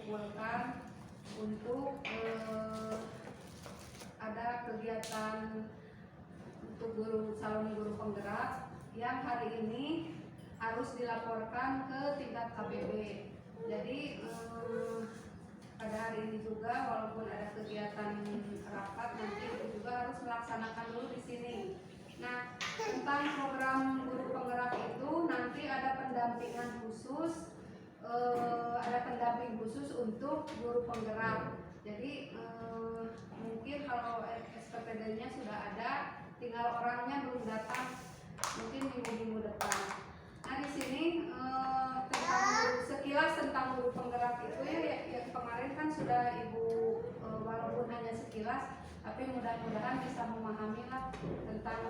dikumpulkan untuk ada kegiatan untuk calon guru penggerak yang hari ini harus dilaporkan ke tingkat KBB. Jadi pada hari ini juga walaupun ada kegiatan rapat, nanti juga harus melaksanakan dulu di sini. Nah, tentang program guru penggerak itu nanti ada pendampingan khusus, ada pendamping khusus untuk guru penggerak. Jadi mungkin kalau SPPD-nya sudah ada, tinggal orangnya belum datang, mungkin minggu-minggu depan. Nah di sini sekilas tentang guru penggerak itu ya kemarin kan sudah Ibu walaupun hanya sekilas, tapi mudah-mudahan bisa memahami lah tentang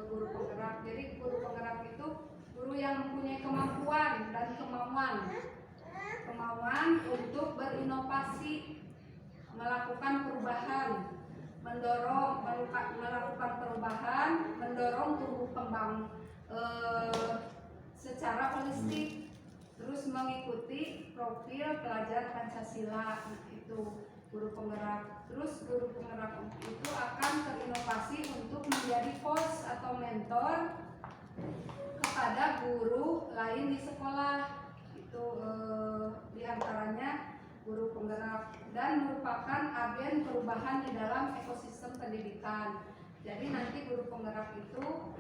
guru penggerak. Jadi guru penggerak itu guru yang mempunyai kemampuan dan kemauan untuk berinovasi, melakukan perubahan, melakukan perubahan, mendorong tumbuh kembang secara holistik, terus mengikuti profil pelajar Pancasila. Itu guru penggerak. Terus guru penggerak itu akan terinovasi untuk menjadi coach atau mentor kepada guru lain di sekolah. Itu diantaranya guru penggerak dan merupakan agen perubahan di dalam ekosistem pendidikan. Jadi nanti guru penggerak itu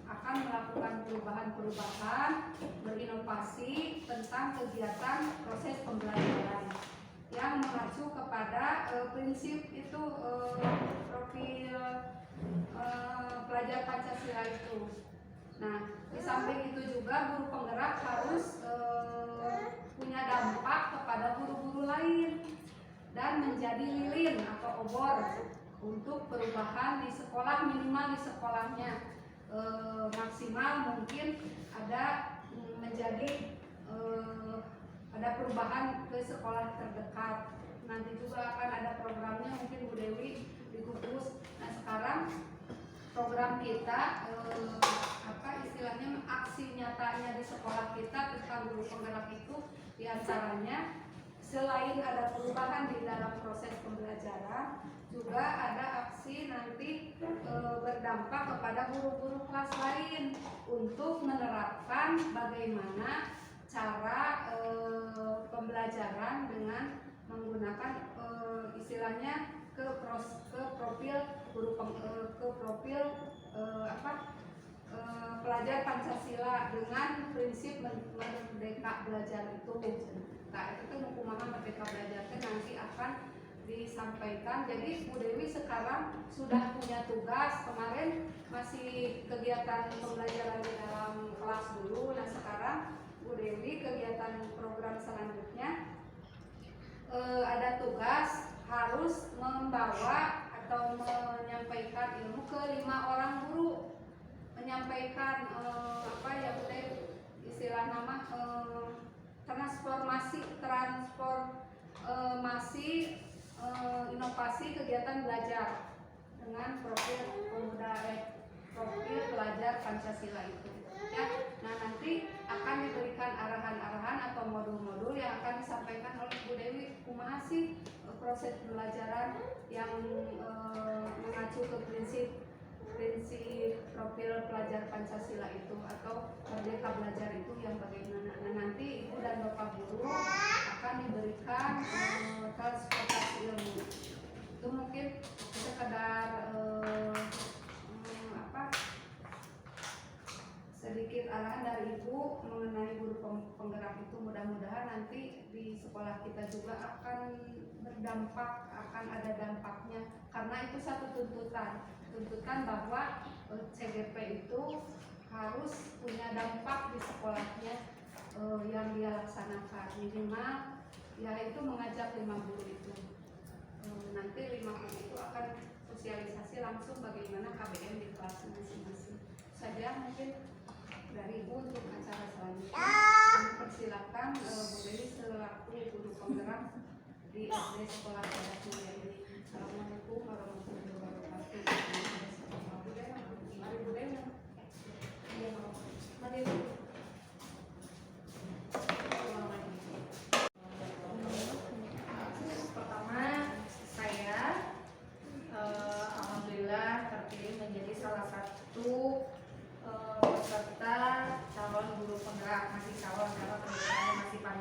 akan melakukan perubahan-perubahan, berinovasi tentang kegiatan proses pembelajaran yang mengacu kepada prinsip itu profil pelajar Pancasila itu. Nah, di samping itu juga guru penggerak harus punya dampak kepada guru-guru lain dan menjadi lilin atau obor untuk perubahan di sekolah, minimal di sekolahnya, maksimal mungkin ada menjadi ada perubahan ke sekolah terdekat. Nanti juga akan ada programnya, mungkin Bu Dewi di gugus. Nah sekarang program kita istilahnya aksi nyatanya di sekolah kita tentang guru penggerak itu diantaranya selain ada perubahan di dalam proses pembelajaran, juga ada aksi nanti berdampak kepada guru-guru kelas lain untuk menerapkan bagaimana cara pembelajaran dengan menggunakan istilahnya ke profil pelajar Pancasila dengan prinsip merdeka belajar itu. Nah itu kumaha merdeka belajar nanti akan disampaikan. Jadi Bu Dewi sekarang sudah punya tugas, kemarin masih kegiatan pembelajaran di dalam kelas dulu. Nah sekarang Bu Dewi kegiatan program selanjutnya ada tugas harus membawa atau menyampaikan ilmu ke 5 orang guru, menyampaikan istilah nama transformasi inovasi kegiatan belajar dengan profil pelajar Pancasila itu ya. Nah nanti akan diberikan arahan-arahan atau modul-modul yang akan disampaikan oleh Bu Dewi kumaha sih proses pembelajaran yang mengacu ke prinsip profil pelajar Pancasila itu atau merdeka belajar itu yang bagaimana. Nah nanti Ibu dan Bapak guru akan diberikan transportasi ilmu. Itu mungkin sekedar sedikit arahan dari Ibu mengenai guru penggerak itu. Mudah-mudahan nanti di sekolah kita juga akan berdampak, akan ada dampaknya, karena itu satu tuntutan bahwa CGP itu harus punya dampak di sekolahnya yang dia laksanakan, minimal yaitu mengajak 5 guru itu. Nanti 5 guru itu akan sosialisasi langsung bagaimana KBM di kelas masing-masing. Saja mungkin dari Ibu untuk acara selanjutnya. Kami persilakan Bu Dewi selaku guru penggerak di SD Sekolah Sadat Mulia ini. Assalamualaikum warahmatullahi wabarakatuh. Mari Bu Dewi. Mari Bu.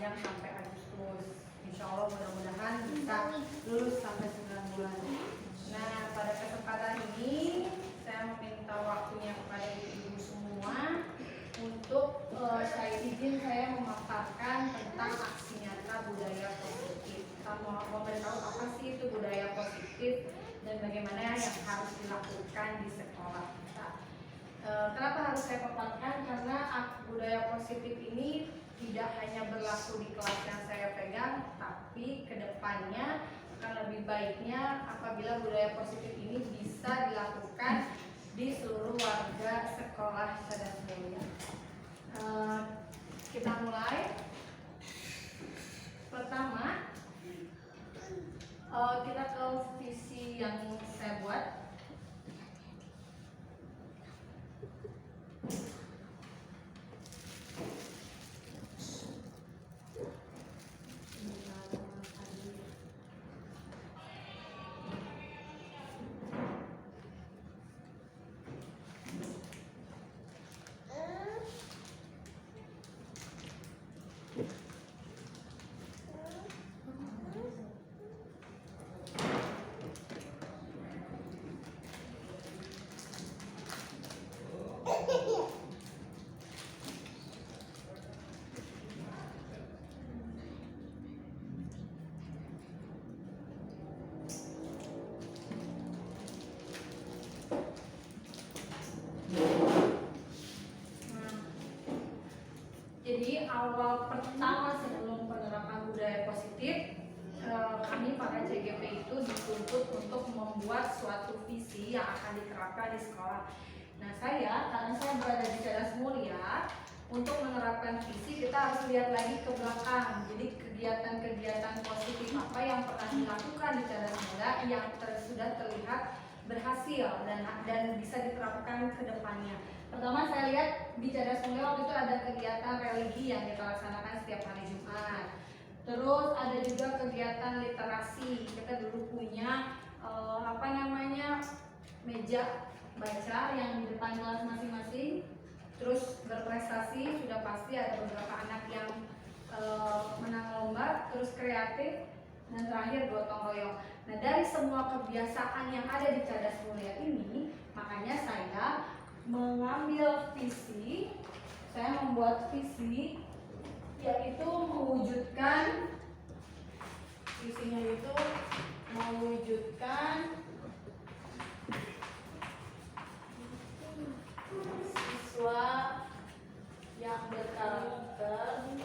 panjang sampai Agustus. Insya Allah mudah-mudahan bisa lulus sampai 9 bulan. Nah, pada kesempatan ini saya meminta waktunya kepada ibu-ibu semua untuk saya izin saya memaparkan tentang aksi nyata budaya positif. Kita mau memberitahu apa sih itu budaya positif dan bagaimana yang harus dilakukan di sekolah kita. Kenapa harus saya paparkan? Karena budaya positif ini tidak hanya berlaku di kelas yang saya pegang, tapi kedepannya akan lebih baiknya apabila budaya positif ini bisa dilakukan di seluruh warga sekolah Cadas Mulia. Kita mulai. Pertama, kita ke visi yang saya buat. Jadi awal pertama sebelum penerapan budaya positif, kami para CGP itu dituntut untuk membuat suatu visi yang akan diterapkan di sekolah. Nah, karena saya berada di Cadas Mulia, untuk menerapkan visi kita harus lihat lagi ke belakang. Jadi kegiatan-kegiatan positif apa yang pernah dilakukan di Cadas Mulia yang sudah terlihat berhasil dan bisa diterapkan ke depannya. Pertama saya lihat di Cadas Mulia waktu itu ada kegiatan religi yang kita laksanakan setiap hari Jumat. Terus ada juga kegiatan literasi. Kita dulu punya meja baca yang di depan kelas masing-masing. Terus berprestasi sudah pasti ada beberapa anak yang menang lomba. Terus kreatif dan terakhir gotong royong. Nah, dari semua kebiasaan yang ada di Cadas Mulia ini, makanya saya mengambil visi, saya membuat visi yaitu mewujudkan visinya itu mewujudkan siswa yang berkarakter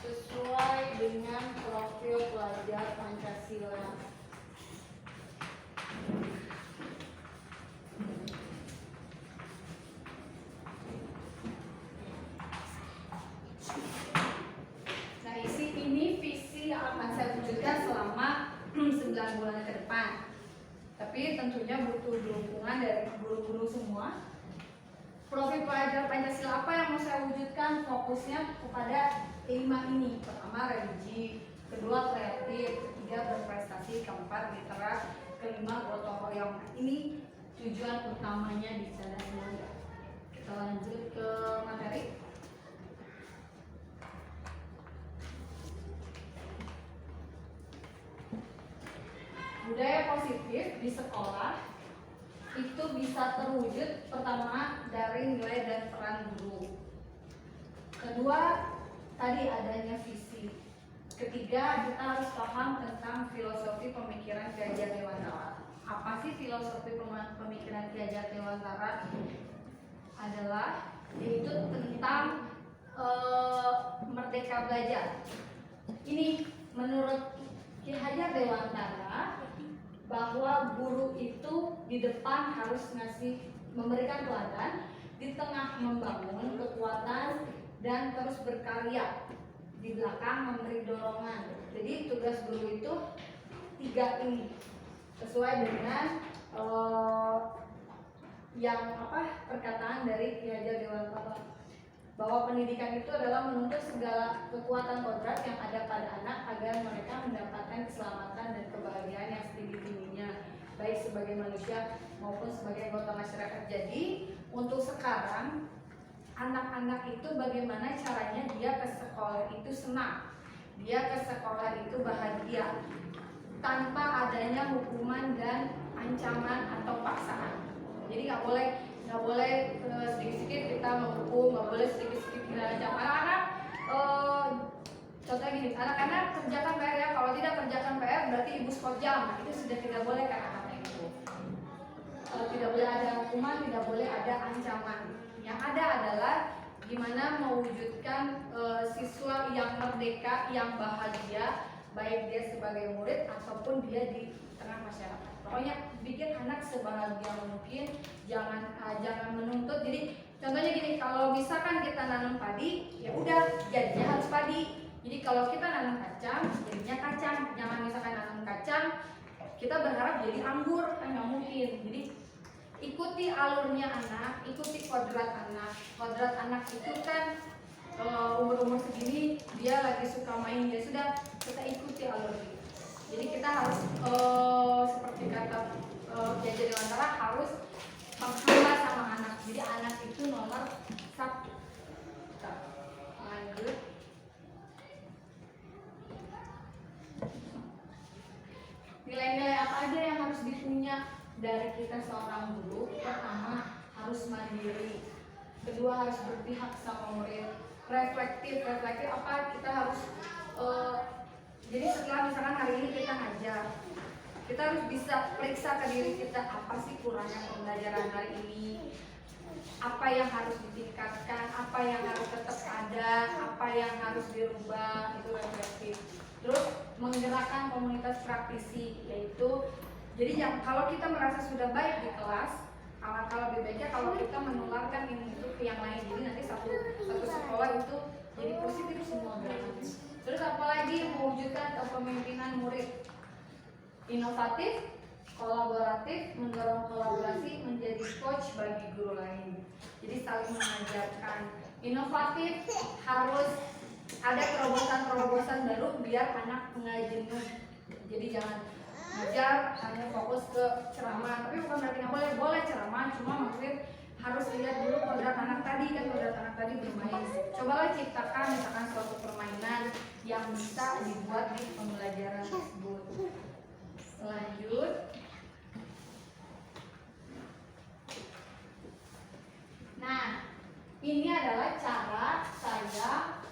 sesuai dengan profil pelajar Pancasila. Nah, visi yang akan saya wujudkan selama 9 bulan ke depan. Tapi tentunya butuh dukungan dari guru-guru semua. Profil pelajar Pancasila apa yang mau saya wujudkan? Fokusnya kepada 5 ini. Pertama religi, kedua kreatif, ketiga berprestasi, keempat literat, kelima gotong royong. Ini tujuan utamanya di Cadas Mulia. Kita lanjut ke materi. Budaya positif di sekolah itu bisa terwujud pertama dari nilai dan peran guru. Kedua, tadi adanya visi. Ketiga, kita harus paham tentang filosofi pemikiran Ki Hajar Dewantara. Apa sih filosofi pemikiran Ki Hajar Dewantara? Adalah yaitu tentang merdeka belajar. Ini menurut Ki Hajar Dewantara bahwa guru itu di depan harus memberikan teladan, di tengah membangun kekuatan dan terus berkarya, di belakang memberi dorongan. Jadi tugas guru itu 3 ini sesuai dengan perkataan dari Ki Hajar Dewantara, bahwa pendidikan itu adalah menuntut segala kekuatan kodrat yang ada pada anak agar mereka mendapatkan keselamatan dan kebahagiaan yang setinggi-tingginya, baik sebagai manusia maupun sebagai anggota masyarakat. Jadi untuk sekarang anak-anak itu bagaimana caranya dia ke sekolah itu senang, dia ke sekolah itu bahagia tanpa adanya hukuman dan ancaman atau paksaan. Jadi nggak boleh sedikit-sedikit kita menghukum, nggak boleh sedikit-sedikit kita ancam. Anak-anak contohnya gini, anak-anak kerjakan PR ya, kalau tidak kerjakan PR berarti ibu skor jam. Nah, itu sudah tidak boleh kan anak-anak itu. Tidak boleh ada hukuman, tidak boleh ada ancaman. Yang ada adalah gimana mewujudkan siswa yang merdeka, yang bahagia, baik dia sebagai murid ataupun dia di tengah masyarakat. Pokoknya bikin anak sebahagia mungkin, jangan menuntut. Jadi contohnya gini, kalau misalkan kita nanam padi, ya udah jadinya harus padi. Jadi kalau kita nanam kacang, jadinya kacang. Jangan misalkan nanam kacang, kita berharap jadi anggur, kan nggak mungkin. Jadi ikuti alurnya anak, ikuti kodrat anak. Kodrat anak itu kan umur-umur segini dia lagi suka main, ya sudah kita ikuti alurnya. Jadi kita harus seperti kata Kiai Dewantara, harus menghamba sama anak. Jadi anak itu nomor satu. Lanjut. Nilai-nilai apa aja yang harus dipunya dari kita seorang guru? Pertama, harus mandiri. Kedua, harus berpihak sama murid. Reflektif apa? Kita harus jadi setelah misalkan hari ini kita ngajar, kita harus bisa periksa ke diri kita, apa sih kurangnya pembelajaran hari ini, apa yang harus ditingkatkan, apa yang harus tetap ada, apa yang harus dirubah. Itu reflektif. Terus menggerakkan komunitas praktisi, yaitu jadi kalau kita merasa sudah baik di kelas, kalau lebih baiknya kalau kita menularkan ini itu ke yang lain. Jadi nanti satu sekolah itu jadi positif semua gerakannya. Terus apalagi mewujudkan kepemimpinan murid, inovatif, kolaboratif, mendorong kolaborasi, menjadi coach bagi guru lain. Jadi saling mengajarkan. Inovatif, harus ada terobosan-terobosan baru biar anak nggak jenuh. Jadi jangan ngajar hanya fokus ke ceramah. Tapi bukan berarti nggak boleh ceramah, cuma maksudnya harus lihat dulu kodrat anak tadi, kan kodrat anak tadi bermain. Cobalah ciptakan misalkan suatu permainan yang bisa dibuat di pembelajaran tersebut. Lanjut. Nah, ini adalah cara saya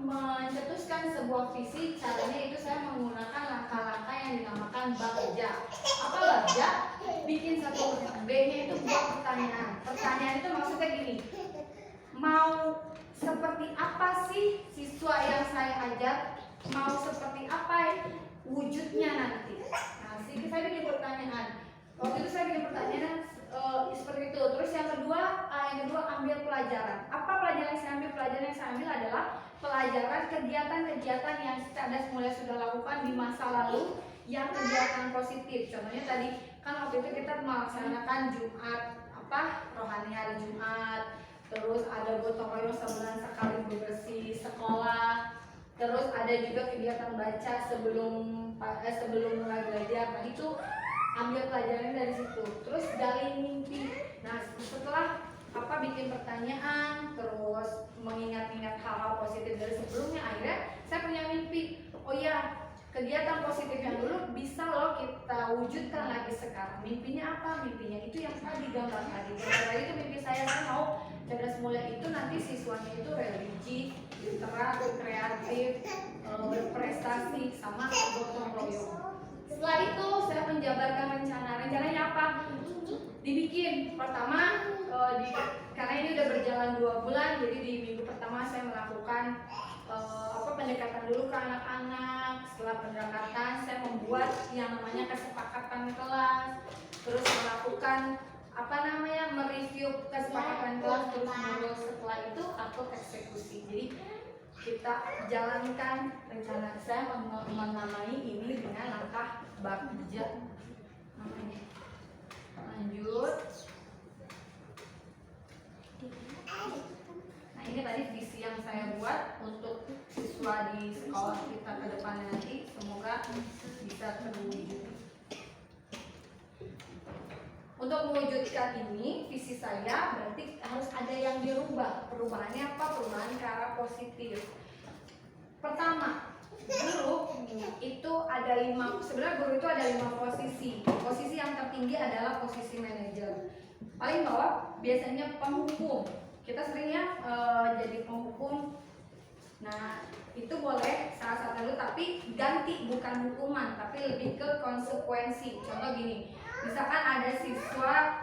mencetuskan sebuah visi. Caranya itu saya menggunakan langkah-langkah yang dinamakan bagja. Apa bagja? Bikin satu B-nya itu buat pertanyaan. Pertanyaan itu maksudnya gini, mau seperti apa sih siswa yang saya ajar? Mau seperti apa wujudnya nanti? Nah, saya bikin pertanyaan. Waktu itu saya bikin pertanyaan seperti itu. Terus yang kedua ambil pelajaran. Apa pelajaran yang saya ambil? Pelajaran yang saya ambil adalah pelajaran kegiatan-kegiatan yang Cerdas Mulia sudah lakukan di masa lalu, yang kegiatan positif. Contohnya tadi kan waktu itu kita melaksanakan Jumat, rohani hari Jumat. Terus ada gotong royong sebulan sekali bebersih sekolah. Terus ada juga kegiatan baca sebelum mulai belajar. Nah itu ambil pelajaran dari situ. Terus gali mimpi. Nah setelah bikin pertanyaan, terus mengingat-ingat hal-hal positif dari sebelumnya, akhirnya saya punya mimpi. Oh ya, kegiatan positif yang dulu bisa loh kita wujudkan lagi sekarang. Mimpinya apa? Mimpinya itu yang tadi gambar tadi. Gambar itu mimpi saya mau Cerdas Mulia itu nanti siswanya itu religi, literat, kreatif, berprestasi, sama gotong royong. Setelah itu saya menjabarkan rencana. Rencananya apa? Dibikin pertama karena ini udah berjalan 2 bulan, jadi di minggu pertama saya melakukan pendekatan dulu ke anak-anak. Setelah pendekatan saya membuat yang namanya kesepakatan kelas, terus melakukan mereview kesepakatan kelas terus menerus. Setelah itu aku eksekusi. Jadi kita jalankan rencana. Saya menamai ini dengan langkah bagja namanya. Lanjut. Nah ini tadi visi yang saya buat untuk siswa di sekolah kita ke depannya nanti, semoga bisa terwujud. mewujudkan ini visi saya berarti harus ada yang dirubah. Perubahannya apa? Perubahan ke arah positif. Pertama, guru itu ada 5, sebenarnya guru itu ada 5 posisi. Posisi yang tertinggi adalah posisi manajer. Paling bawah biasanya penghukum. Kita seringnya jadi penghukum. Nah, itu boleh salah satu dulu, tapi ganti bukan hukuman, tapi lebih ke konsekuensi. Contoh gini, misalkan ada siswa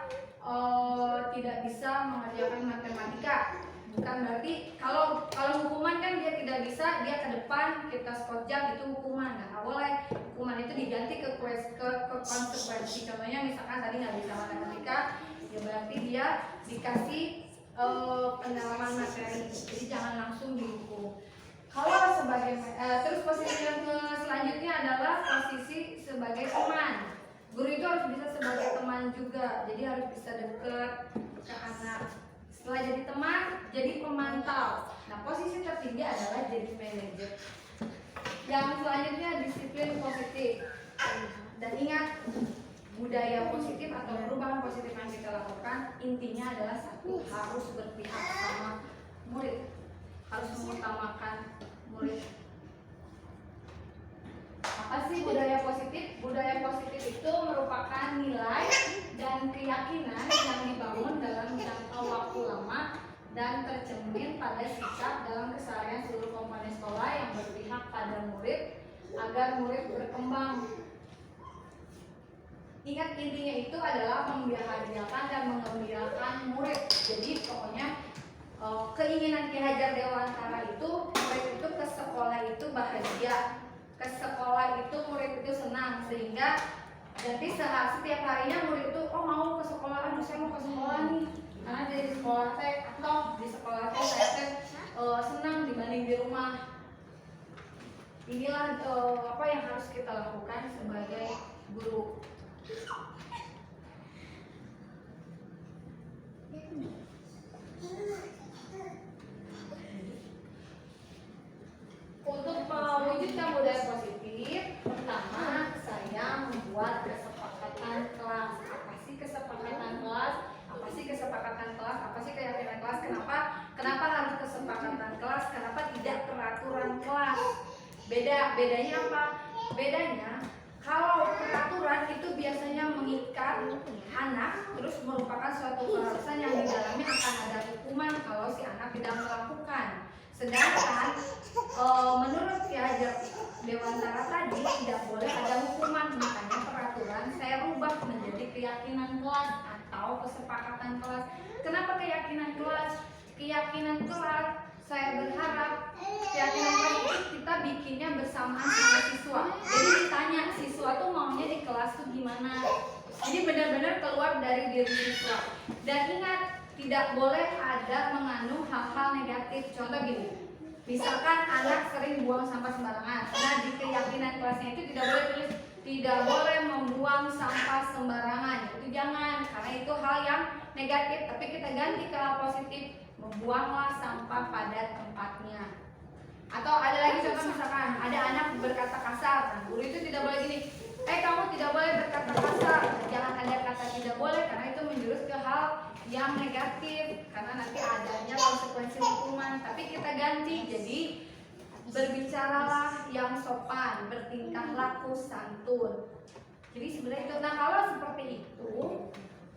tidak bisa mengerjakan matematika, bukan berarti kalau hukuman kan dia tidak bisa, dia ke depan kita skot jam, itu hukuman. Nah, nggak boleh. Hukuman itu diganti ke konsekuensi. Contohnya misalkan tadi nggak bisa matematika, ya berarti dia dikasih pendalaman materi, jadi jangan langsung dihukum. Kalau sebagai terus posisi yang selanjutnya adalah posisi sebagai teman. Guru itu harus bisa sebagai teman juga, jadi harus bisa dekat ke anak. Setelah jadi teman, jadi pemantau. Nah, posisi tertinggi adalah jadi manajer. Yang selanjutnya disiplin positif. Dan ingat, budaya positif atau perubahan positif yang kita lakukan intinya adalah satu, harus berpihak sama murid, harus mengutamakan murid. Apa sih budaya positif? Budaya positif itu merupakan nilai dan keyakinan yang dibangun dalam jangka waktu lama dan tercermin pada sikap dalam keseharian seluruh komponen sekolah yang berpihak pada murid agar murid berkembang. Ingat, intinya itu adalah membahagiakan dan mengembirakan murid. Jadi pokoknya keinginan Ki Hajar Dewantara itu murid itu ke sekolah itu bahagia, ke sekolah itu murid itu senang, sehingga nanti setiap harinya murid itu mau ke sekolah, saya mau ke sekolah nih, karena di sekolah teh atau di sekolah teh saya teh senang dibanding di rumah. Inilah apa yang harus kita lakukan sebagai guru. Untuk mewujudkan budaya positif, pertama saya membuat kesepakatan kelas. Apa sih kesepakatan kelas? Apa sih kesepakatan kelas? Apa sih keyakinan kelas? Kenapa harus kesepakatan kelas? Kenapa tidak peraturan kelas? Bedanya apa? Bedanya kalau peraturan itu biasanya mengikat anak, terus merupakan suatu keharusan yang di dalamnya akan ada hukuman kalau si anak tidak melakukan. Sedangkan menurut Ki Hajar Dewantara tadi tidak boleh ada hukuman, makanya peraturan saya rubah menjadi keyakinan kelas atau kesepakatan kelas. Kenapa keyakinan kelas? Keyakinan kelas saya berharap keyakinan kelas itu kita bikinnya bersamaan sama siswa. Jadi ditanya siswa tuh maunya di kelas tuh gimana. Jadi benar-benar keluar dari diri siswa. Dan ingat, tidak boleh ada mengandung hal-hal negatif. Contoh gini, misalkan anak sering buang sampah sembarangan. Nah, di keyakinan kelasnya itu tidak boleh tulis tidak boleh membuang sampah sembarangan. Itu jangan, karena itu hal yang negatif. Tapi kita ganti ke hal positif, membuanglah sampah pada tempatnya. Atau ada lagi contoh, misalkan ada anak berkata kasar, nah, guru itu tidak boleh gini, kamu tidak boleh berkata kasar. Jangan ada kata tidak boleh, karena itu menjurus ke hal yang negatif, karena nanti adanya konsekuensi hukuman. Tapi kita ganti, jadi berbicaralah yang sopan, bertingkah laku santun. Jadi sebenarnya itu. Nah, kalau seperti itu,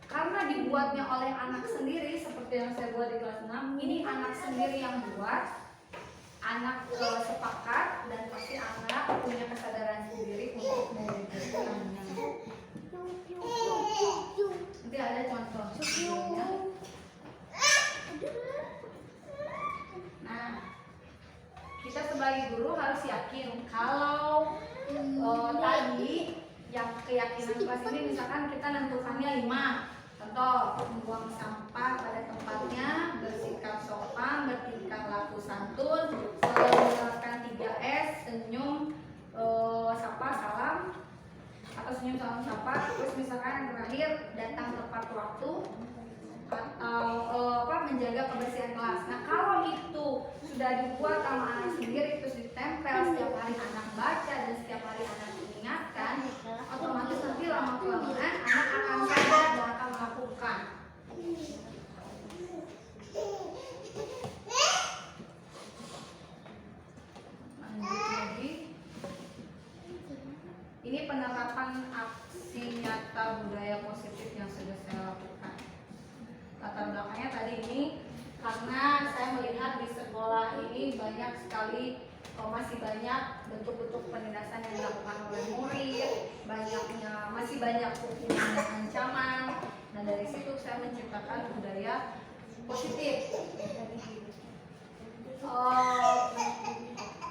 karena dibuatnya oleh anak sendiri, seperti yang saya buat di kelas 6, ini anak sendiri yang buat, anak sepakat, dan pasti anak punya kesadaran sendiri untuk mewujudkannya. Nanti ada contoh. Nah, kita sebagai guru harus yakin kalau tadi yang keyakinan kelas ini, misalkan kita nentukannya 5. Contoh, membuang sampah pada tempatnya, bersikap sopan, bertingkah laku santun, selalu menerapkan 3S, senyum, sapa, salam, atau senyum, salam, sapa. Terus misalkan yang terakhir, datang tepat waktu, atau menjaga kebersihan kelas. Nah, kalau itu sudah dibuat sama anak sendiri, terus ditempel setiap hari anak baca dan setiap hari anak diingatkan, otomatis nanti lama-kelamaan anak akan sadar dan akan melakukan karena saya melihat di sekolah ini banyak sekali masih banyak bentuk-bentuk penindasan yang dilakukan oleh murid, masih banyak hukuman dan ancaman. Nah dari situ saya menciptakan budaya positif.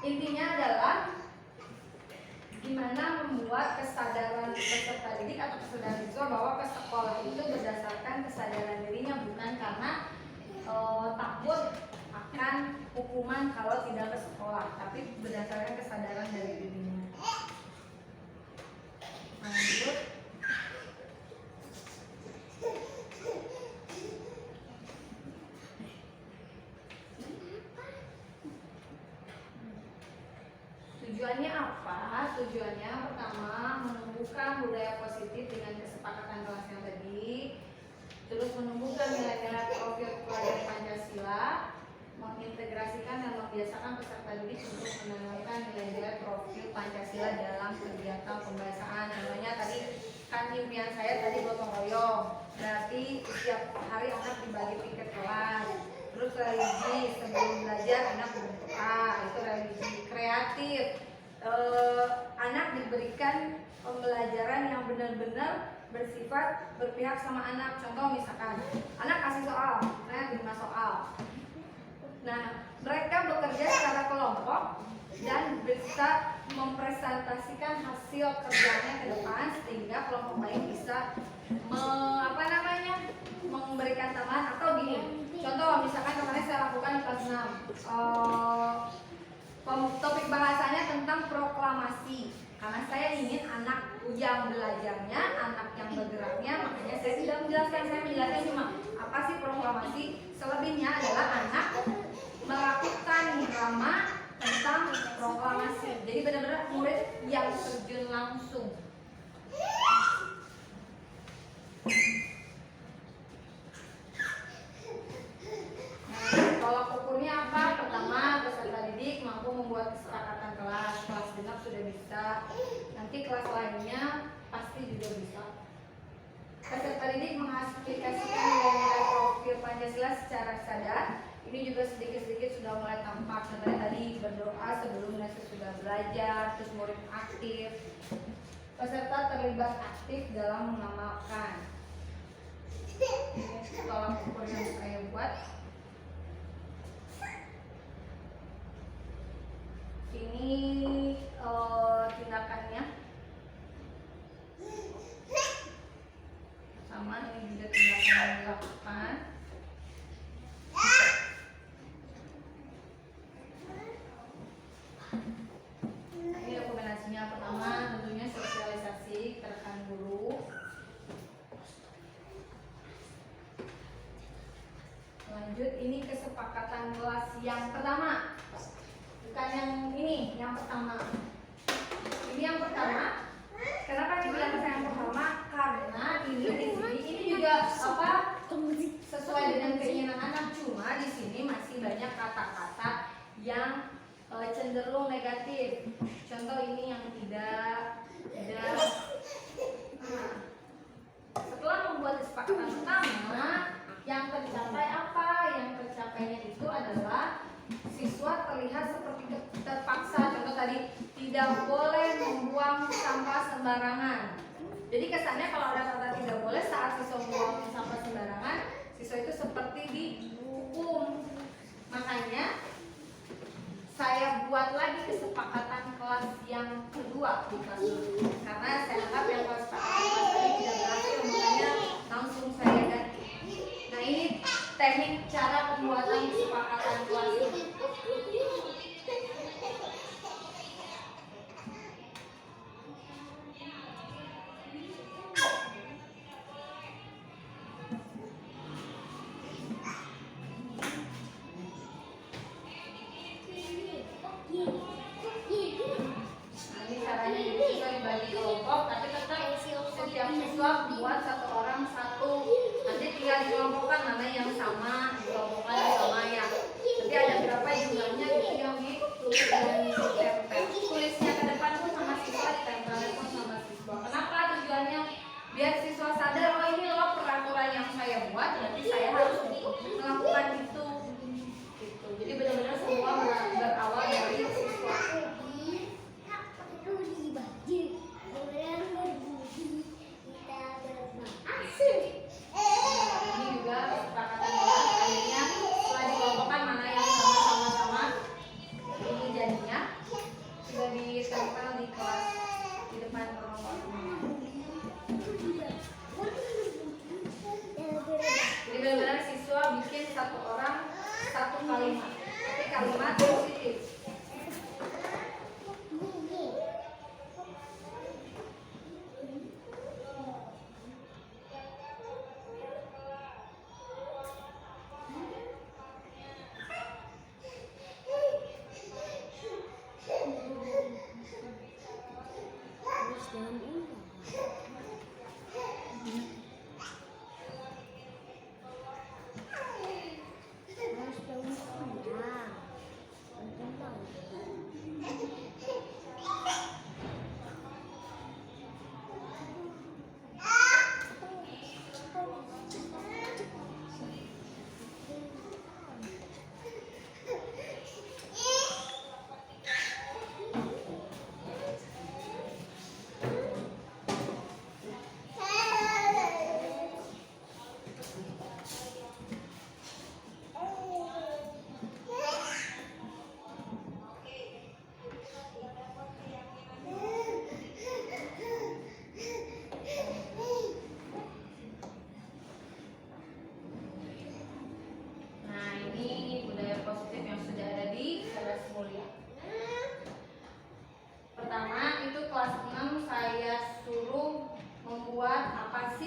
Intinya adalah gimana membuat kesadaran peserta didik atau kesadaran siswa bahwa ke sekolah itu berdasarkan kesadaran dirinya, bukan karena takut akan hukuman kalau tidak ke sekolah, tapi berdasarkan kesadaran dari dirinya. Lanjut. Tujuannya apa? Tujuannya pertama menumbuhkan budaya positif dengan kesepakatan kelas yang tadi, terus menumbuhkan nilai-nilai profil pelajar Pancasila, mengintegrasikan dan membiasakan peserta didik untuk menanamkan nilai-nilai profil Pancasila dalam kegiatan pembahasan. Namanya tadi kan impian saya tadi gotong royong, berarti setiap hari anak dibagi piket kelas. Terus religi, sebelum belajar anak membentuk itu religi. Kreatif, anak diberikan pembelajaran yang benar-benar bersifat berpihak sama anak. Contoh misalkan anak kasih soal, saya 5 soal. Nah, mereka bekerja secara kelompok dan bisa mempresentasikan hasil kerjanya ke depan sehingga kelompok lain bisa memberikan tambahan atau gini. Contoh misalkan kemarin saya lakukan di kelas 6. Topik bahasanya tentang proklamasi. Karena saya ingin anak yang belajarnya, anak yang bergeraknya, makanya saya tidak menjelaskan. Saya menjelaskan cuma apa sih proklamasi. Selebihnya adalah anak melakukan drama tentang proklamasi. Jadi benar-benar murid yang terjun langsung. Tolak ukurnya apa? Pertama, peserta didik mampu membuat kesepakatan kelas. Kelas genap sudah bisa. Nanti kelas lainnya pasti juga bisa. Peserta didik mengaplikasikan nilai-nilai profil Pancasila secara sadar. Ini juga sedikit-sedikit sudah mulai tampak. Contohnya tadi berdoa sebelum dan sesudah belajar, terus murid aktif. Peserta terlibat aktif dalam mengamalkan. Ini tolak ukur yang saya buat. Ini tindakannya sama, ini juga tindakan yang dilakukan. Ini rekomendasinya pertama tentunya sosialisasi ke rekan guru. Lanjut, ini kesepakatan kelas yang pertama. Bukan yang ini, yang pertama. Ini yang pertama. Kenapa dibilang yang pertama? Karena ini juga sesuai dengan keinginan anak. Cuma di sini masih banyak kata-kata yang cenderung negatif. Contoh ini yang tidak. Setelah membuat kesepakatan pertama, yang tercapai apa? Yang tercapainya itu adalah siswa terlihat seperti terpaksa. Contoh tadi, tidak boleh membuang sampah sembarangan. Jadi kesannya kalau ada kata tidak boleh saat siswa membuang sampah sembarangan, siswa itu seperti dihukum. Makanya saya buat lagi kesepakatan kelas yang kedua di kelas ini. Karena saya anggap yang kesepakatan kelas tadi tidak berhasil, makanya langsung saya ganti. Nah ini teknik cara pembuatan kesepakatan kelas ini. Siswa buat satu orang satu, nanti tinggal dikelompokkan mana yang sama, dikelompokkan yang sama ya. Nanti ada berapa jumlahnya gitu yang ditempel. Tulisnya ke depan pun sama siswa, ditempelnya pun sama siswa. Kenapa tujuannya? Biar siswa sadar, oh ini loh peraturan yang saya buat, berarti saya harus melakukan itu. kalimat positif.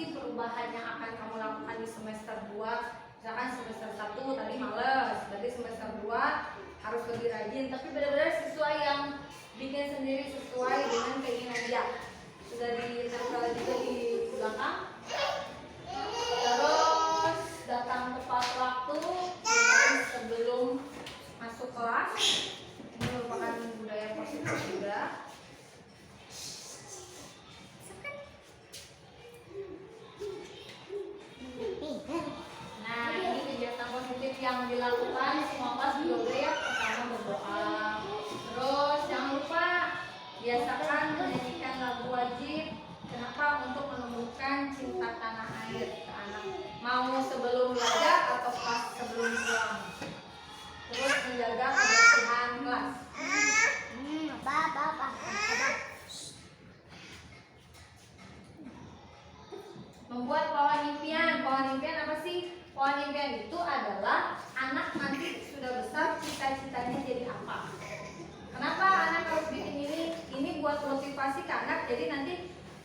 Perubahan yang akan kamu lakukan di semester 2. Misalkan semester 1 tadi males, berarti semester 2 harus lebih rajin, tapi benar-benar sesuai yang bikin sendiri, sesuai dengan keinginan dia. Sudah ditempel juga di belakang. Terus datang tepat waktu sebelum masuk kelas. Ini merupakan budaya positif juga. Nah, ini kegiatan positif yang dilakukan semua kelas juga ya. Pertama berdoa. Terus jangan lupa biasakan menyanyikan lagu wajib. Kenapa? Untuk menumbuhkan cinta tanah air ke anak. Mau sebelum belajar atau pas sebelum pulang. Terus menjaga kebersihan kelas. Membuat pohon impian. Pohon impian apa sih? Pohon impian itu adalah anak nanti sudah besar cita-citanya jadi apa. Kenapa anak harus bikin ini? Ini buat motivasi ke anak. Jadi nanti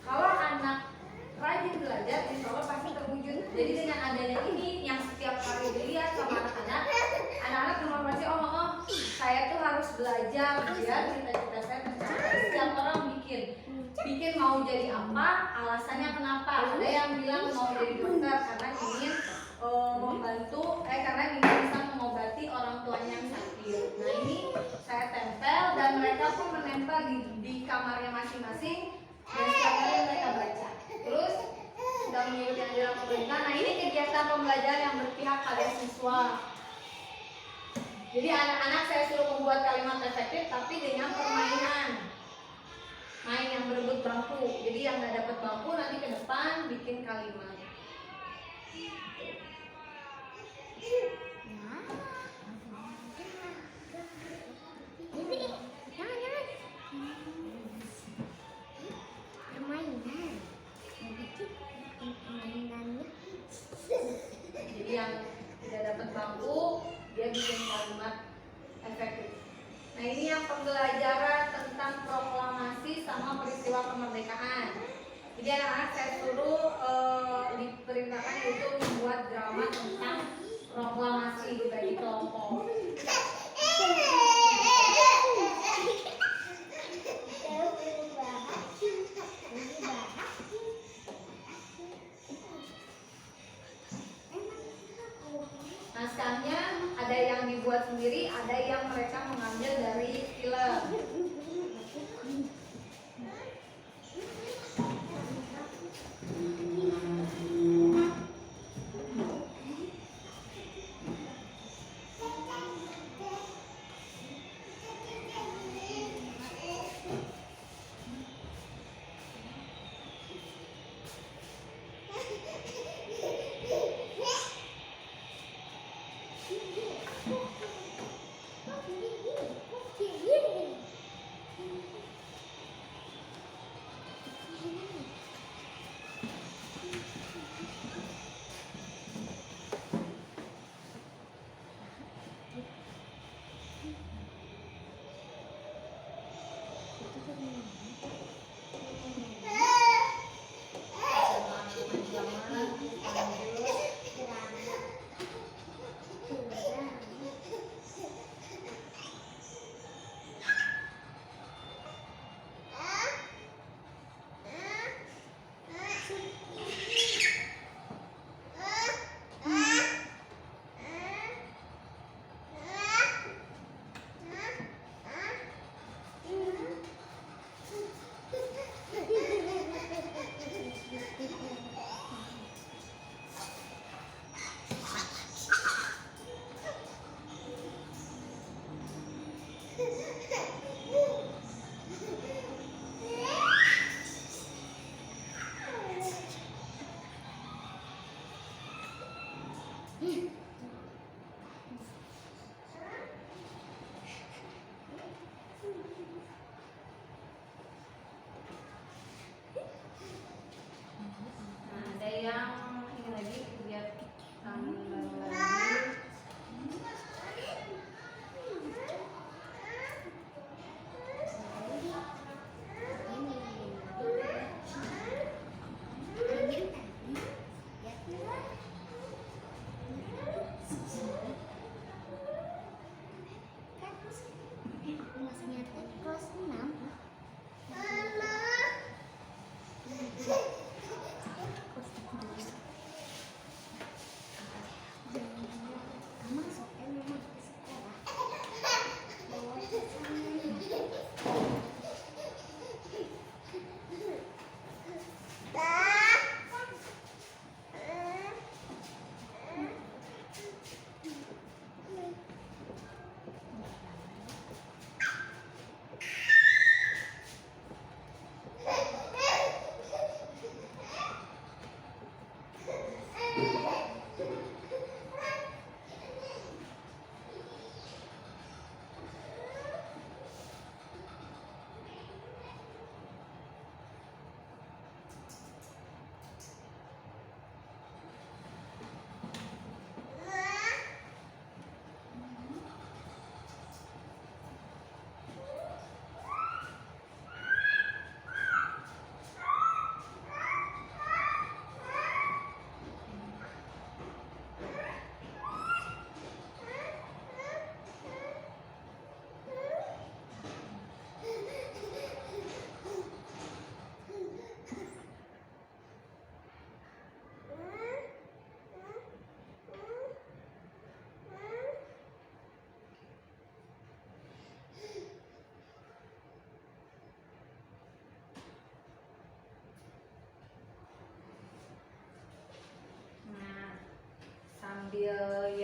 kalau anak rajin belajar, insya Allah pasti terwujud. Jadi dengan adanya ini yang setiap kali dilihat sama anak-anak, anak-anak memotivasi, oh saya tuh harus belajar biar cita-cita saya tercapai. Setiap orang bikin mau jadi apa, alasannya kenapa. Ada yang bilang mau jadi dokter karena ingin membantu, karena ingin bisa mengobati orang tuanya yang sakit. Nah ini saya tempel dan mereka pun menempel di kamarnya masing-masing dan setiap hari mereka baca. Terus sudah mengikuti anjuran pemerintah. Nah ini kegiatan pembelajaran yang berpihak pada siswa. Jadi anak-anak saya suruh membuat kalimat efektif tapi dengan permainan. Main yang berebut bangku. Jadi yang nggak dapat bangku nanti ke depan bikin kalimat. Jadi yang tidak dapat bangku dia bikin kalimat efektif. Nah ini yang pembelajaran tentang proklamasi sama peristiwa kemerdekaan. Jadi anak-anak saya suruh diperintahkan itu membuat drama tentang proklamasi dibagi kelompok. Naskahnya ada yang dibuat sendiri, ada yang mereka mengambil dari film.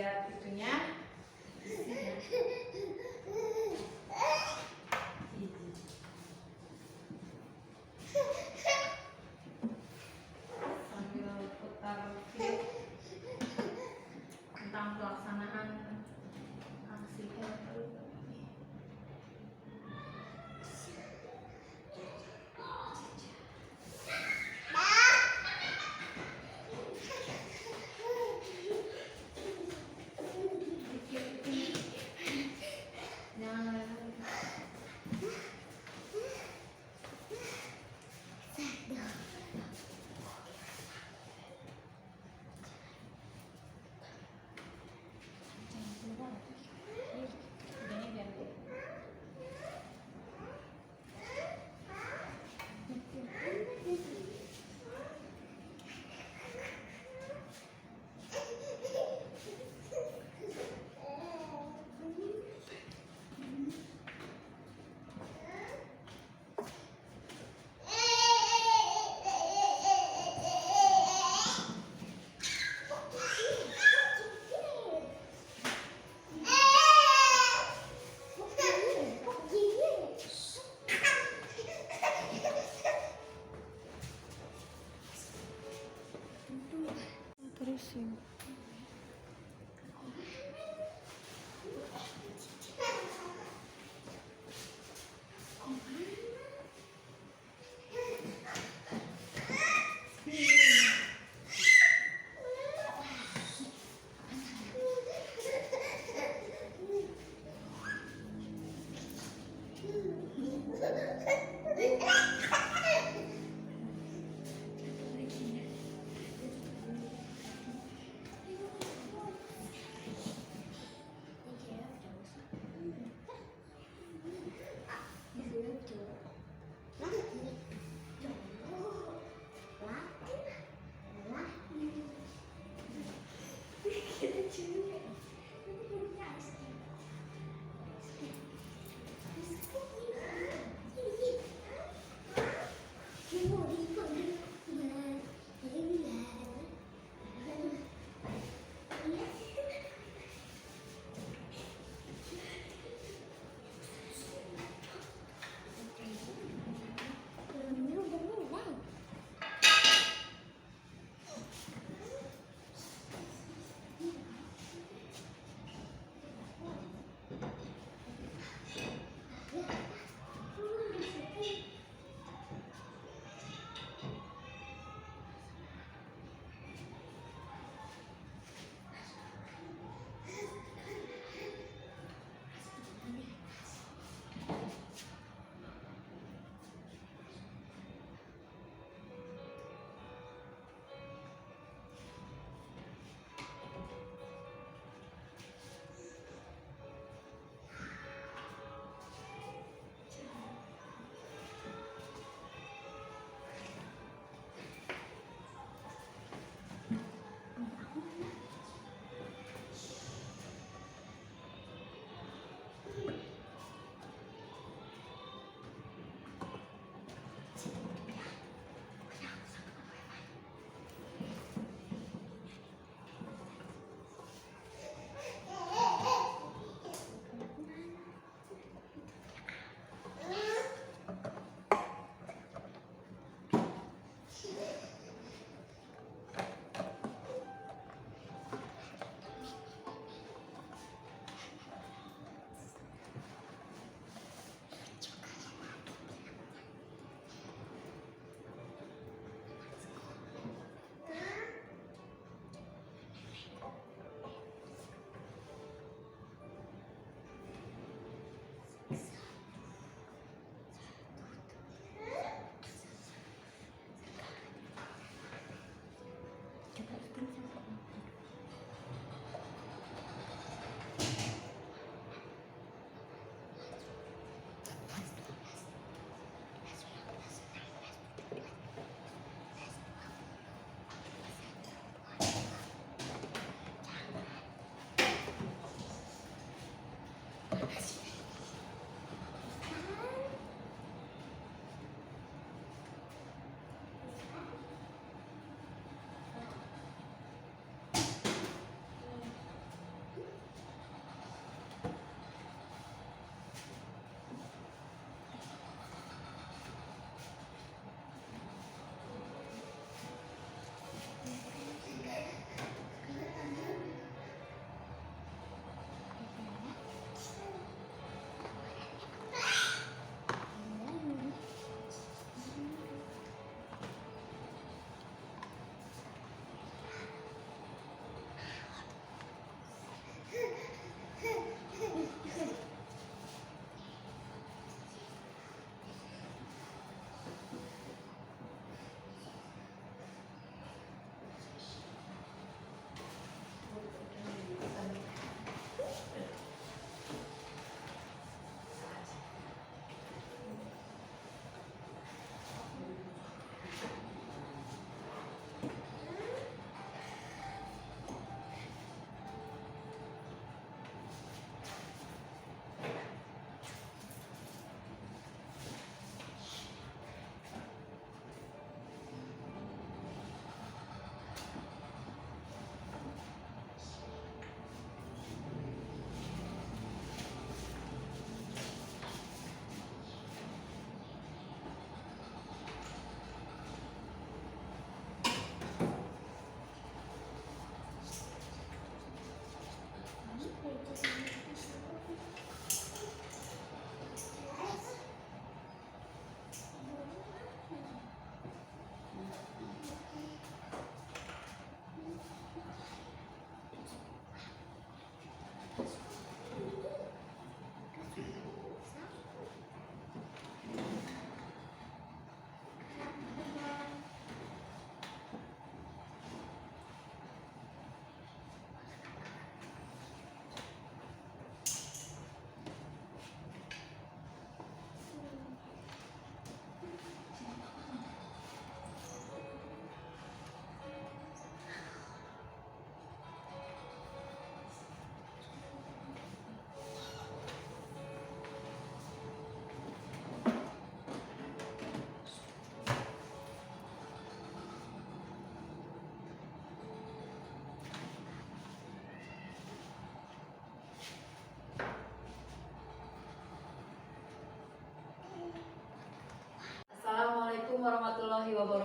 lihat itunya. Sambil putar film tentang pelaksanaan aksi RPUI.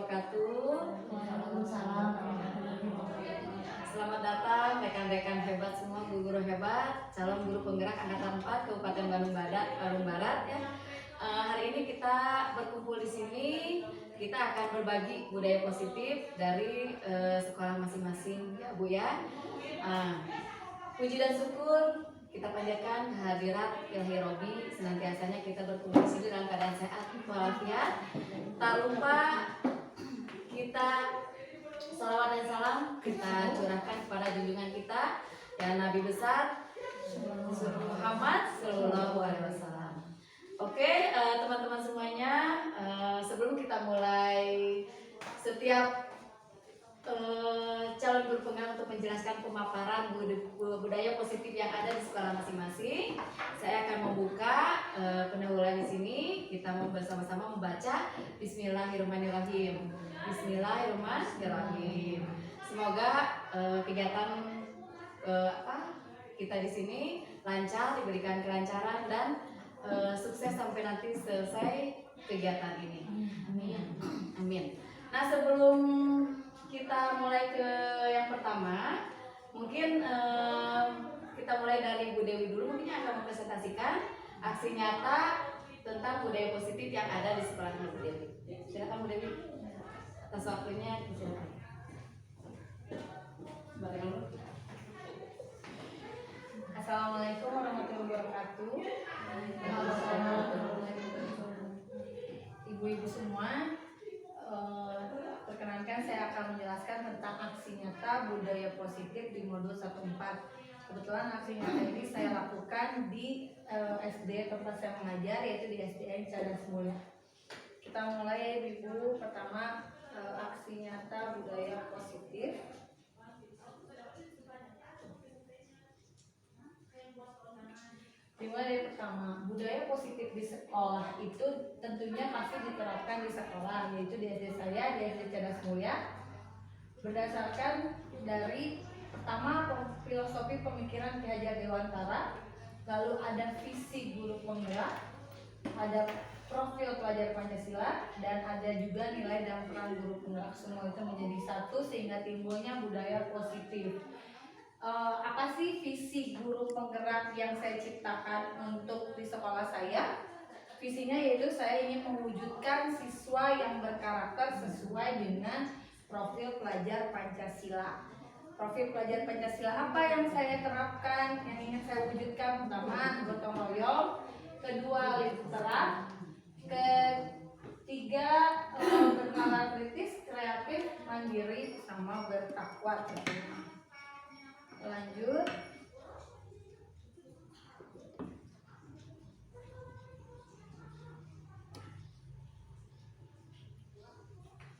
wabarakatuh. Waalaikumsalam. Selamat datang rekan-rekan hebat semua, guru-guru hebat, calon guru penggerak angkatan 4 Kabupaten Bandung Barat ya. Hari ini kita berkumpul di sini, kita akan berbagi budaya positif dari sekolah masing-masing ya Bu ya. Puji dan syukur kita panjatkan kehadirat Ilahi Robi, senantiasanya kita berkumpul di sini dalam keadaan sehat walafiat. Tak lupa kita salawat dan salam kita curahkan kepada junjungan kita ya Nabi besar Muhammad Sallallahu Alaihi Wasallam. Oke, teman-teman semuanya, sebelum kita mulai setiap calon guru penggerak untuk menjelaskan pemaparan budaya positif yang ada di sekolah masing-masing, saya akan membuka pendahuluan di sini. Kita mau bersama-sama membaca Bismillahirrahmanirrahim. Bismillahirrahmanirrahim. Semoga kegiatan kita di sini lancar, diberikan kelancaran dan sukses sampai nanti selesai kegiatan ini. Amin. Amin. Nah, sebelum kita mulai ke yang pertama, mungkin kita mulai dari Bu Dewi dulu, mungkin yang akan mempresentasikan aksi nyata tentang budaya positif yang ada di sekolahnya Bu Dewi. Silakan Bu Dewi, atas waktunya silakan. Assalamualaikum warahmatullahi wabarakatuh. Ibu-ibu semua, perkenankan saya akan menjelaskan tentang aksi nyata budaya positif di modul 14. Kebetulan aksi nyata ini saya lakukan di SD tempat saya mengajar, yaitu di SDN Cadas Mulia. Kita mulai ya Ibu. Pertama, aksi nyata budaya positif. Dimulai dari pertama, budaya positif di sekolah itu tentunya pasti diterapkan di sekolah, yaitu di SD saya, di SD Cadas Mulia, berdasarkan dari pertama filosofi pemikiran Ki Hajar Dewantara, lalu ada visi guru penggerak, ada profil pelajar Pancasila, dan ada juga nilai dan peran guru penggerak. Semua itu menjadi satu sehingga timbulnya budaya positif. Apa sih visi guru penggerak yang saya ciptakan untuk di sekolah saya? Visinya yaitu saya ingin mewujudkan siswa yang berkarakter sesuai dengan profil pelajar Pancasila. Profil pelajar Pancasila apa yang saya terapkan, yang ingin saya wujudkan? Pertama, gotong royong, kedua, literat, ketiga, bernalar kritis, kreatif, mandiri, sama bertakwa. Lanjut.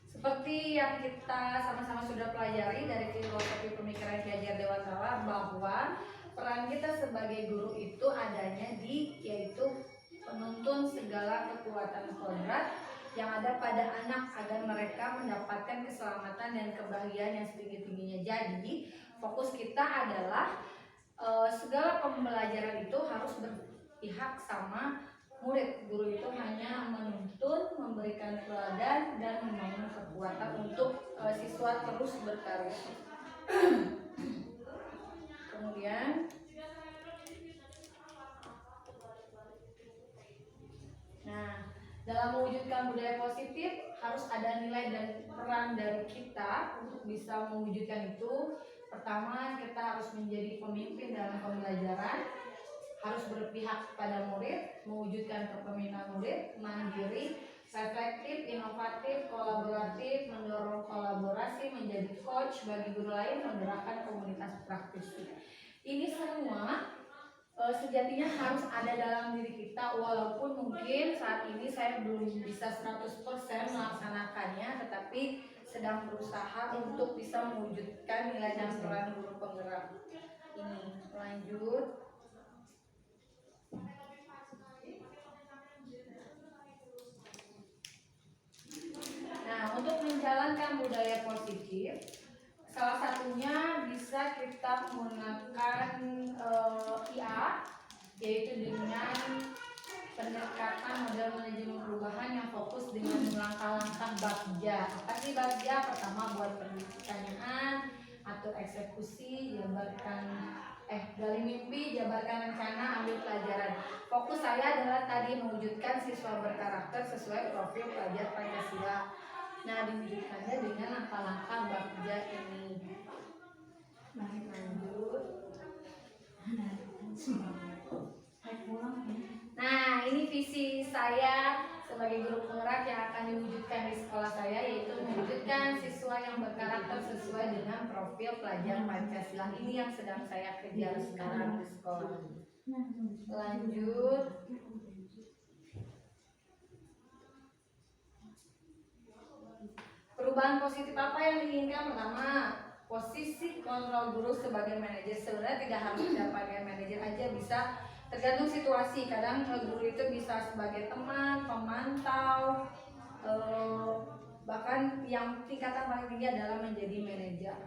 Seperti yang kita sama-sama sudah pelajari dari filosofi pemikiran Ki Hajar Dewantara, bahwa peran kita sebagai guru itu adanya di yaitu penuntun segala kekuatan kodrat yang ada pada anak agar mereka mendapatkan keselamatan dan kebahagiaan yang setinggi-tingginya. Jadi fokus kita adalah segala pembelajaran itu harus berpihak sama murid. Guru itu hanya menuntun, memberikan teladan, dan membangun kekuatan untuk siswa terus berkarya. Kemudian dalam mewujudkan budaya positif harus ada nilai dan peran dari kita untuk bisa mewujudkan itu. Pertama, kita harus menjadi pemimpin dalam pembelajaran, harus berpihak kepada murid, mewujudkan kepemimpinan murid, mandiri, reflektif, inovatif, kolaboratif, mendorong kolaborasi, menjadi coach bagi guru lain, menggerakkan komunitas praktis. Ini semua sejatinya harus ada dalam diri kita, walaupun mungkin saat ini saya belum bisa 100% melaksanakannya, tetapi sedang berusaha untuk bisa mewujudkan nilai dan peran guru penggerak ini. Lanjut. Nah, untuk menjalankan budaya positif, salah satunya bisa kita menggunakan IA, yaitu dengan pendekatan model manajemen perubahan yang fokus dengan langkah-langkah Bagja. Apa sih Bagja? Pertama, buat pertanyaan, atur eksekusi, gali mimpi, jabarkan rencana, ambil pelajaran. Fokus saya adalah tadi mewujudkan siswa berkarakter sesuai profil pelajar Pancasila. Nah, diwujudkannya dengan langkah-langkah Bagja ini. Lanjut. Nah, ini visi saya sebagai guru penggerak yang akan diwujudkan di sekolah saya, yaitu mewujudkan siswa yang berkarakter sesuai dengan profil pelajar Pancasila. Ini yang sedang saya kejar sekarang di sekolah. Lanjut. Perubahan positif apa yang diinginkan? Pertama, posisi kontrol guru sebagai manajer. Sebenarnya tidak harus sebagai manajer aja, bisa tergantung situasi. Kadang guru itu bisa sebagai teman, pemantau, bahkan yang tingkatan paling tinggi adalah menjadi manajer.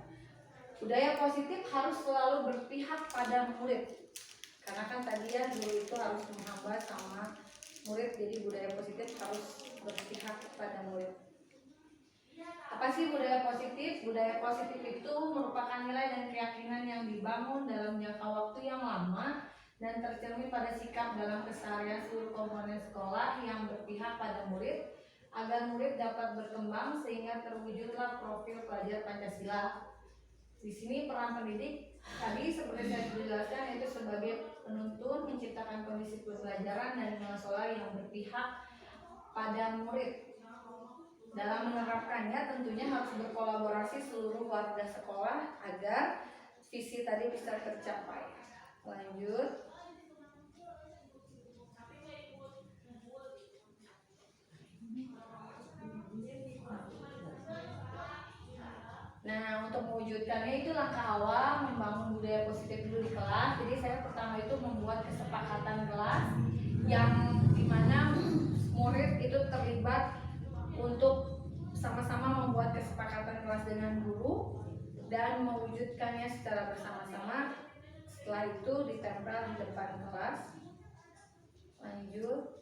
Budaya positif harus selalu berpihak pada murid, karena kan tadi ya guru itu harus menghambat sama murid, jadi budaya positif harus berpihak pada murid. Apa sih budaya positif? Budaya positif itu merupakan nilai dan keyakinan yang dibangun dalam jangka waktu yang lama dan tercermin pada sikap dalam keseharian seluruh komponen sekolah yang berpihak pada murid agar murid dapat berkembang sehingga terwujudlah profil pelajar Pancasila. Di sini peran pendidik tadi seperti saya sudah jelaskan, yaitu sebagai penuntun, menciptakan kondisi pembelajaran dan mengelola yang berpihak pada murid. Dalam menerapkannya tentunya harus berkolaborasi seluruh warga sekolah agar visi tadi bisa tercapai. Lanjut. Nah, untuk mewujudkannya itu langkah awal membangun budaya positif dulu di kelas. Jadi saya pertama itu membuat kesepakatan kelas yang dimana murid itu terlibat untuk sama-sama membuat kesepakatan kelas dengan guru dan mewujudkannya secara bersama-sama. Setelah itu ditempel di depan kelas. Lanjut.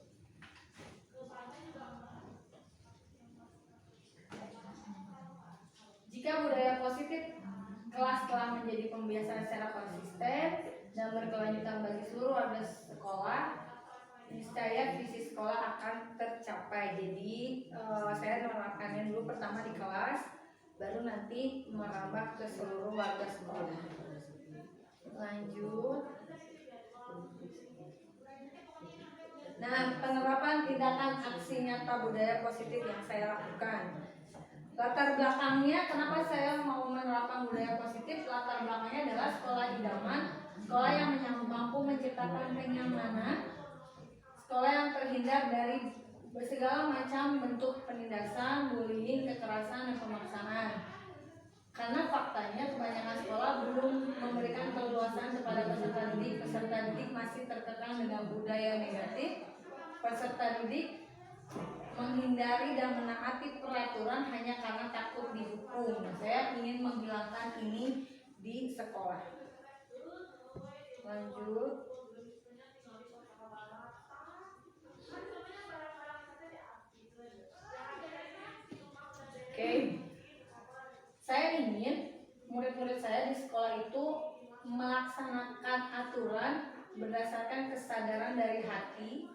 Jika budaya positif kelas telah menjadi pembiasaan secara konsisten dan berkelanjutan bagi seluruh warga sekolah, niscaya visi sekolah akan tercapai. Jadi saya menerapkannya dulu pertama di kelas, baru nanti merambah ke seluruh warga sekolah. Lanjut. Nah, penerapan tindakan aksi nyata budaya positif yang saya lakukan. Latar belakangnya, kenapa saya mau menerapkan budaya positif? Latar belakangnya adalah sekolah idaman, sekolah yang mampu menciptakan kenyamanan, sekolah yang terhindar dari segala macam bentuk penindasan, bullying, kekerasan, dan pemaksaan. Karena faktanya kebanyakan sekolah belum memberikan keleluasan kepada peserta didik. Peserta didik masih terkekang dengan budaya negatif. Peserta didik menghindari dan menaati peraturan hanya karena takut dihukum. Nah, saya ingin menghilangkan ini di sekolah. Lanjut. Oke. Saya ingin murid-murid saya di sekolah itu melaksanakan aturan berdasarkan kesadaran dari hati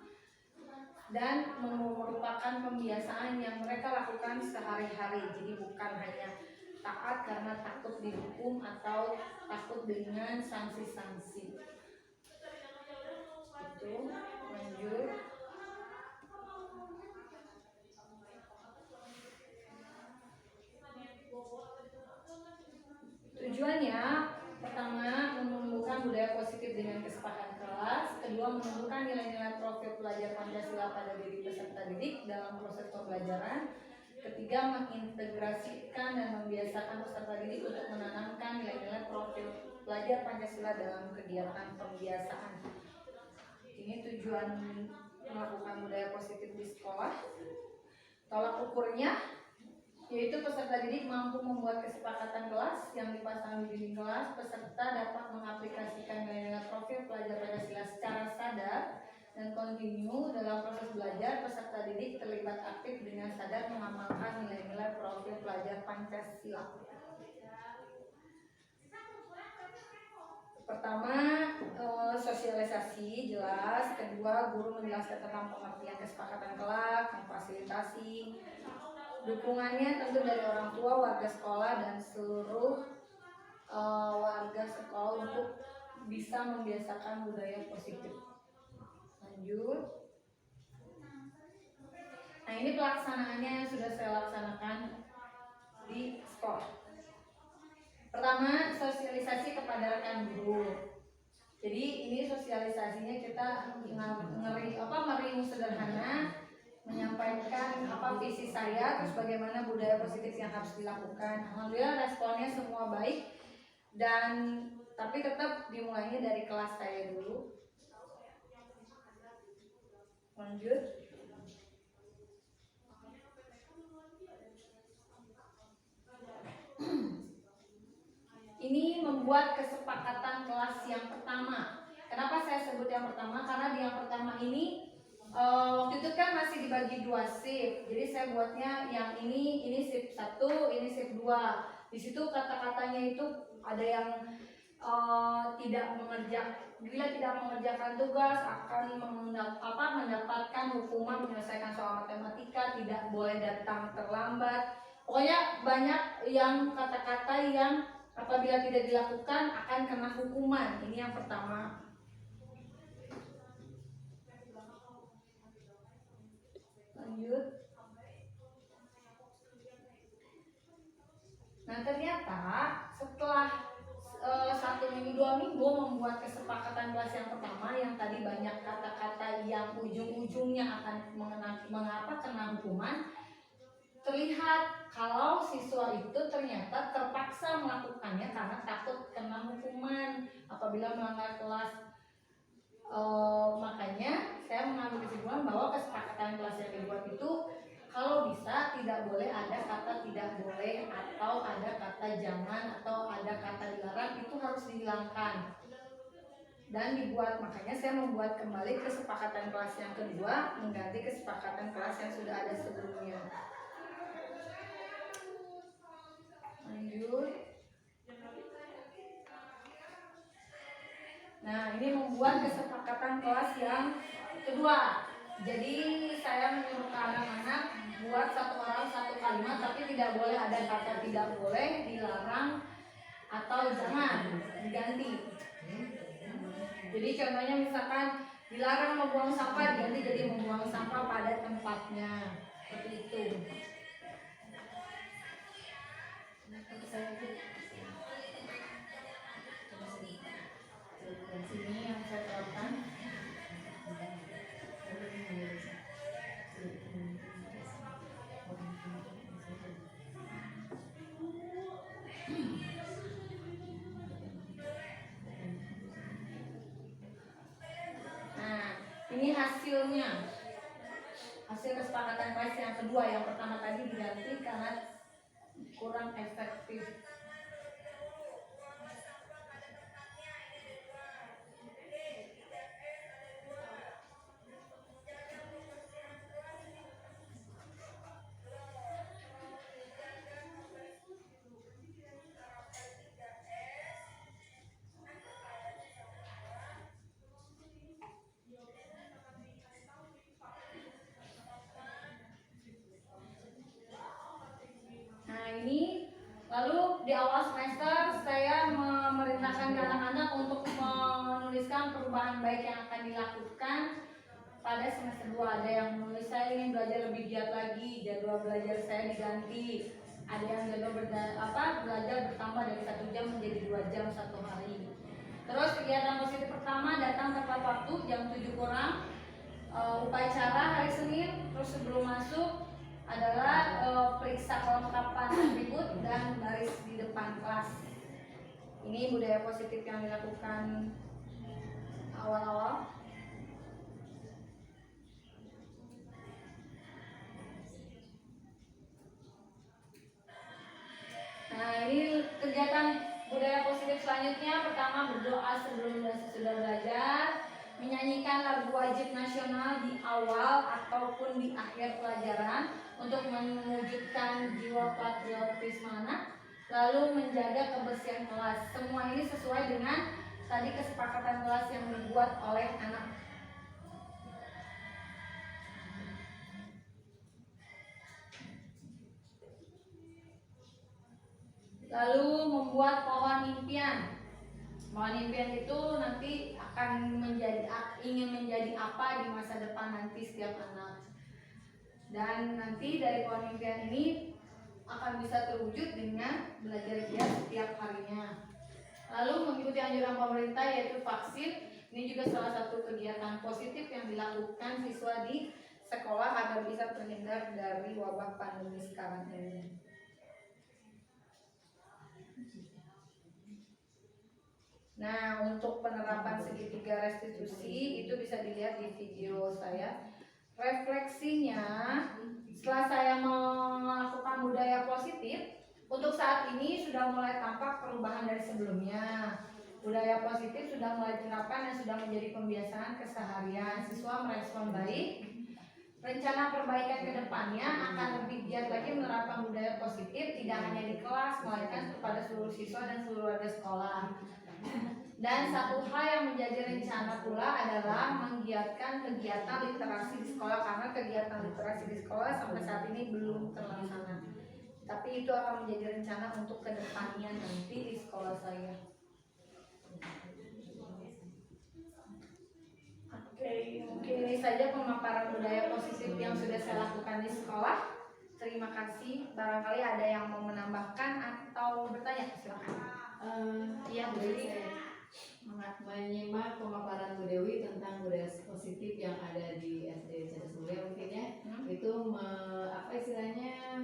dan merupakan pembiasaan yang mereka lakukan sehari-hari. Jadi bukan hanya taat karena takut dihukum atau takut dengan sanksi-sanksi. Itu. Lanjut. Tujuannya pertama menumbuhkan budaya positif dengan kesepakatan kelas, kedua menumbuhkan nilai-nilai profil pelajar Pancasila pada diri peserta didik dalam proses pembelajaran, ketiga mengintegrasikan dan membiasakan peserta didik untuk menanamkan nilai-nilai profil pelajar Pancasila dalam kegiatan pembiasaan. Ini tujuan melakukan budaya positif di sekolah. Tolak ukurnya yaitu peserta didik mampu membuat kesepakatan kelas yang dipasang di dinding kelas. Peserta dapat mengaplikasikan nilai-nilai profil pelajar Pancasila secara sadar dan kontinu dalam terlibat aktif dengan sadar mengamalkan nilai-nilai profil pelajar Pancasila. Pertama, sosialisasi jelas. Kedua, guru menjelaskan tentang pengertian kesepakatan kelas, memfasilitasi. Dukungannya tentu dari orang tua, warga sekolah, dan seluruh warga sekolah untuk bisa membiasakan budaya positif. Lanjut. Nah, ini pelaksanaannya yang sudah saya laksanakan di sekolah. Pertama, sosialisasi kepada rekan guru. Jadi ini sosialisasinya kita meriung sederhana, menyampaikan apa visi saya, terus bagaimana budaya positif yang harus dilakukan. Alhamdulillah responnya semua baik, dan tapi tetap dimulainya dari kelas saya dulu. Lanjut. Ini membuat kesepakatan kelas yang pertama. Kenapa saya sebut yang pertama? Karena di yang pertama ini waktu itu kan masih dibagi 2 shift. Jadi saya buatnya yang ini shift 1, ini shift 2. Di situ kata-katanya itu ada yang bila tidak mengerjakan tugas akan mendapatkan hukuman menyelesaikan soal matematika, tidak boleh datang terlambat. Pokoknya banyak yang kata-kata yang apabila tidak dilakukan akan kena hukuman. Ini yang pertama. Lanjut. Nah, ternyata setelah 1 minggu 2 minggu membuat kesepakatan kelas yang pertama yang tadi banyak kata-kata yang ujung-ujungnya akan kena hukuman, terlihat kalau siswa itu ternyata terpaksa melakukannya karena takut kena hukuman apabila melanggar kelas. Makanya saya mengambil kesimpulan bahwa kesepakatan kelas yang dibuat itu kalau bisa tidak boleh ada kata tidak boleh, atau ada kata jangan, atau ada kata dilarang, itu harus dihilangkan dan dibuat. Makanya saya membuat kembali kesepakatan kelas yang kedua mengganti kesepakatan kelas yang sudah ada sebelumnya. Lanjut. Nah, ini membuat kesepakatan kelas yang kedua. Jadi saya menyuruh ke anak-anak buat 1 orang 1 kalimat, tapi tidak boleh ada kata tidak boleh, dilarang, atau jangan, diganti. Jadi contohnya misalkan dilarang membuang sampah, diganti jadi membuang sampah pada tempatnya. Seperti itu. Sini yang saya terapkan. Nah, ini hasilnya. Hasil kesepakatan kelas yang kedua. Yang pertama tadi diganti karena kurang efektif. Ini lalu di awal semester saya memerintahkan ke anak-anak untuk menuliskan perubahan baik yang akan dilakukan pada semester 2. Ada yang menulis saya ingin belajar lebih giat lagi, jadwal belajar saya diganti. Ada yang jadwal belajar bertambah dari 1 jam menjadi 2 jam 1 hari. Terus kegiatan positif pertama datang tepat waktu jam 7 kurang. Upacara hari Senin. Terus sebelum masuk adalah periksa kelengkapan atribut dan baris di depan kelas. Ini budaya positif yang dilakukan awal-awal. Nah, ini kegiatan budaya positif selanjutnya. Pertama, berdoa sebelum dan sesudah belajar. menyanyikan lagu wajib nasional di awal ataupun di akhir pelajaran untuk mewujudkan jiwa patriotisme anak, lalu menjaga kebersihan kelas. Semua ini sesuai dengan tadi kesepakatan kelas yang dibuat oleh anak. Lalu membuat pohon impian. Pohon impian itu nanti akan ingin menjadi apa di masa depan nanti setiap anak. Dan nanti dari pohon impian ini akan bisa terwujud dengan belajar giat setiap harinya. Lalu mengikuti anjuran pemerintah yaitu vaksin. Ini juga salah satu kegiatan positif yang dilakukan siswa di sekolah agar bisa terhindar dari wabah pandemi sekarang ini. Nah, untuk penerapan segitiga restitusi itu bisa dilihat di video saya. Refleksinya, setelah saya melakukan budaya positif, untuk saat ini sudah mulai tampak perubahan dari sebelumnya. Budaya positif sudah mulai diterapkan dan sudah menjadi pembiasaan keseharian. Siswa merespon baik. Rencana perbaikan ke depannya akan lebih giat lagi menerapkan budaya positif, tidak hanya di kelas, melainkan kepada seluruh siswa dan seluruh warga sekolah. Dan satu hal yang menjadi rencana pula adalah menggiatkan kegiatan literasi di sekolah, karena kegiatan literasi di sekolah sampai saat ini belum terlaksana. Tapi itu akan menjadi rencana untuk kedepannya nanti di sekolah saya. Oke, mungkin ini saja pemaparan budaya positif yang sudah saya lakukan di sekolah. Terima kasih. Barangkali ada yang mau menambahkan atau bertanya, silakan. Ya, jadi menyimak pemaparan Bu Dewi tentang budaya positif yang ada di SD Cadas Mulia mungkin ya, itu apa istilahnya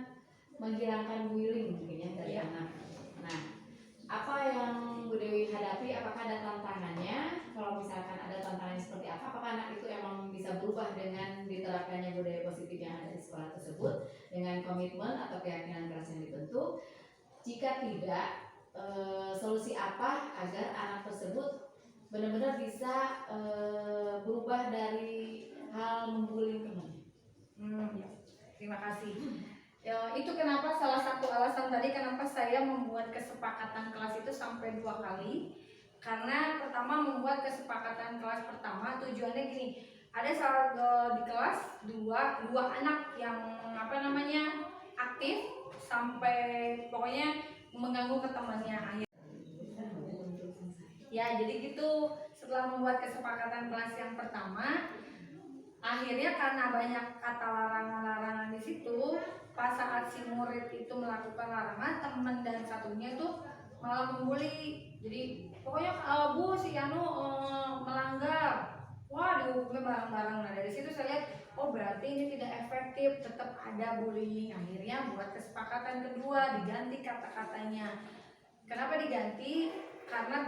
menghilangkan bullying mungkin ya dari anak. Nah, apa yang Bu Dewi hadapi? Apakah ada tantangannya? Kalau misalkan ada tantangannya seperti apa? Apakah anak itu emang bisa berubah dengan diterapkannya budaya positif yang ada di sekolah tersebut dengan komitmen atau keyakinan keras yang dibentuk? Jika tidak, solusi apa agar anak tersebut benar-benar bisa berubah dari hal membuli teman? Terima kasih. Ya, itu kenapa salah satu alasan tadi kenapa saya membuat kesepakatan kelas itu sampai 2 kali. Karena pertama membuat kesepakatan kelas pertama tujuannya gini, ada di kelas dua anak yang aktif sampai pokoknya mengganggu ke temannya. Ya, jadi gitu. Setelah membuat kesepakatan kelas yang pertama, akhirnya karena banyak kata larangan-larangan di situ, pas saat si murid itu melakukan larangan, teman dan satunya itu malah membuli. Jadi pokoknya Bu si Anu melanggar, wah dihukumnya bareng-bareng. Nah dari situ saya lihat, oh berarti ini tidak efektif, tetap ada bullying. Akhirnya buat kesepakatan kedua, diganti kata-katanya. Kenapa diganti? Karena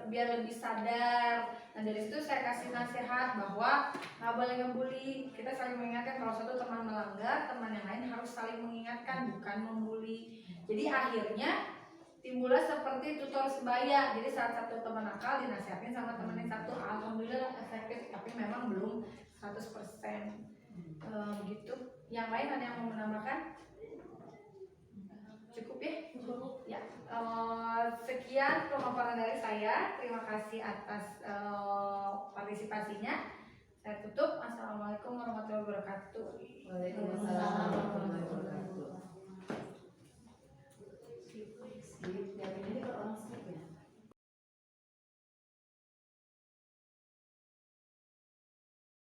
biar lebih sadar. Nah dari situ saya kasih nasihat bahwa nggak boleh ngebully. Kita saling mengingatkan kalau satu teman melanggar, teman yang lain harus saling mengingatkan, bukan membuli. Jadi akhirnya timbullah seperti tutor sebaya. Jadi saat satu teman nakal dinasihatin sama teman yang satu, alhamdulillah efektif, tapi memang belum 100%. Gitu. Yang lain ada yang mau menambahkan? Cukup ya? Ya. Sekian pemaparan dari saya. Terima kasih atas partisipasinya. Saya tutup. Assalamualaikum.